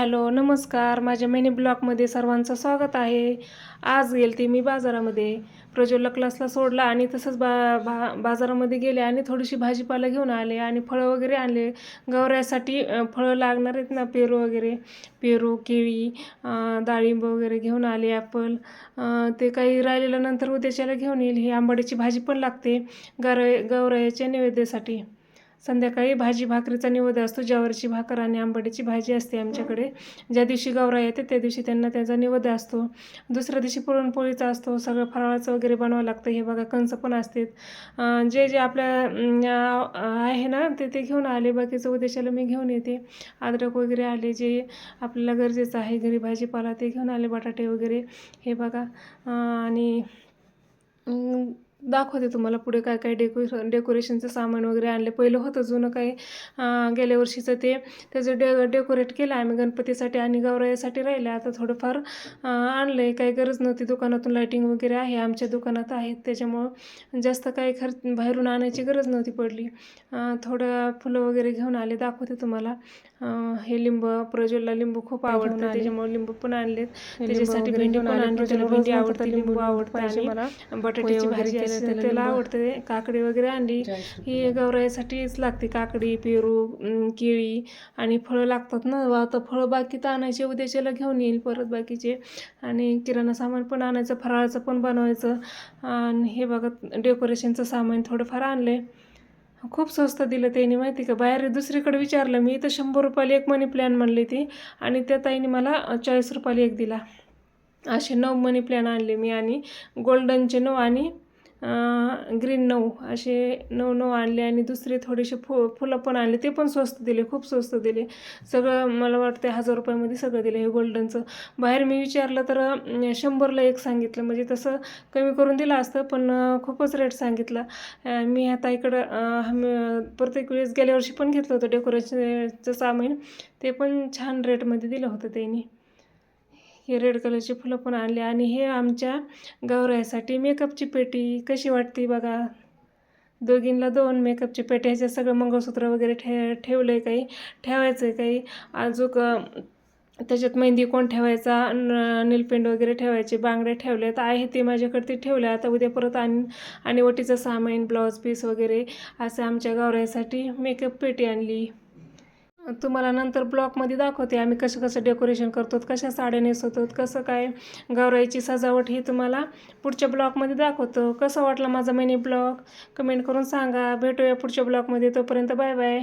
Hello नमस्कार. माझ्या mini ब्लॉगमध्ये सर्वांचं स्वागत आहे. आज गेलते मी बाजारामध्ये. प्रज्वलला क्लासला सोडला आणि तसंच बाजारामध्ये गेले आणि थोडीशी भाजीपाला घेऊन आले आणि फळं वगैरे आणले. गौऱ्यासाठी फळं लागणार आहेत ना, पेरू, केळी, डाळिंब वगैरे घेऊन आले. ॲपल ते काही राहिलेलं नंतर उद्याच्याला घेऊन येईल. ही आंबाड्याची भाजी पण लागते गौरायाच्या नैवेद्यासाठी. संध्याकाळी भाजी भाकरीचा नैवेद्य असतो. ज्वारीची भाकर आणि आंबाडीची भाजी असते आमच्याकडे. ज्या दिवशी गौराई येते त्या दिवशी त्यांना त्याचा नैवेद्य असतो. दुसऱ्या दिवशी पुरणपोळीचा असतो. सगळं फराळाचं वगैरे बनवावं लागतं. हे बघा कंस पण असतात. जे जे आपल्या आहे ना ते घेऊन आले. बाकीचं उद्याच्याला मी घेऊन येते. अद्रक वगैरे आले, जे आपल्याला गरजेचं आहे घरी भाजीपाला ते घेऊन आले. बटाटे वगैरे हे बघा. आणि दाखवते तुम्हाला पुढे काय काय डेकोरेशनचं सामान वगैरे आणले. पहिलं होतं जुनं काही गेल्या वर्षीचं त्याचं डेकोरेट केलं आम्ही गणपतीसाठी आणि गौराईसाठी राहिलं. आता थोडंफार आणलं आहे. काही गरज नव्हती. दुकानातून लाईटिंग वगैरे आहे, आमच्या दुकानात आहेत, त्याच्यामुळं जास्त काही बाहेरून आणायची गरज नव्हती पडली. थोडं फुलं वगैरे घेऊन आले, दाखवते तुम्हाला. हे लिंब, प्रज्वलला लिंबू खूप आवडतं, त्याच्यामुळे लिंबू पण आणलेत. त्याच्यासाठी भेंडी पण आणली. त्याला भेंडी आवडते, लिंबू आवडतं आणि बटाट्याची भाजी असते त्याला आवडते. काकडी वगैरे आणली. ही गौराईसाठीच लागते. काकडी, पेरू, केळी आणि फळं लागतात ना. आता फळं बाकी तर आणायचे, उद्याच्याला घेऊन येईल परत बाकीचे. आणि किराणा सामान पण आणायचं, फराळाचं पण बनवायचं. आणि हे बघा डेकोरेशनचं सामान थोडंफार आणलं आहे. खूप स्वस्त दिलं त्यांनी, माहिती का. बाहेर दुसरीकडे विचारलं मी, तर 100 रुपयाला एक मनी प्लॅन म्हणली ती, आणि त्या ताईने मला 40 रुपयाला एक दिला. असे 9 मनी प्लॅन आणले मी, आणि गोल्डनचे 9 आणि ग्रीन 9 असे 9 आणले. आणि दुसरे थोडेसे फुलं पण आणले, ते पण स्वस्त दिले, खूप स्वस्त दिले. सगळं मला वाटतं 1000 रुपयामध्ये सगळं दिलं हे गोल्डनचं. बाहेर मी विचारलं तर 100ला एक सांगितलं. म्हणजे तसं कमी करून दिलं असतं, पण खूपच रेट सांगितला. मी ह्या ताईकडं प्रत्येक वेळेस गेल्या वर्षी पण घेतलं होतं डेकोरेशनचं सामान, ते पण छान रेटमध्ये दिलं होतं त्यांनी. हे रेड कलरची फुलं पण आणली. आणि हे आमच्या गौराईसाठी मेकअपची पेटी कशी वाटते बघा. दोघींना 2 मेकअपची पेटी. ह्याच्यात सगळं मंगळसूत्र वगैरे ठेवलं आहे, काही ठेवायचं आहे, काही अजून त्याच्यात मेहंदी कोण ठेवायचा, नीलपेंट वगैरे ठेवायचे, बांगड्या ठेवल्यात आहे ते माझ्याकडे ते ठेवल्या. आता उद्या परत आणि ओटीचं सामान, ब्लाऊज पीस वगैरे असं आमच्या गौराईसाठी मेकअप पेटी आणली. तुम्हाला नंतर ब्लॉगमध्ये दाखवते आम्ही कसं डेकोरेशन करतो, कशा साड्या नेसवतो, कसं काय गौराईची सजावट, ही तुम्हाला पुढच्या ब्लॉगमध्ये दाखवतो. कसा वाटला माझा मिनी ब्लॉग कमेंट करून सांगा. भेटूया पुढच्या ब्लॉगमध्ये. तोपर्यंत बाय बाय.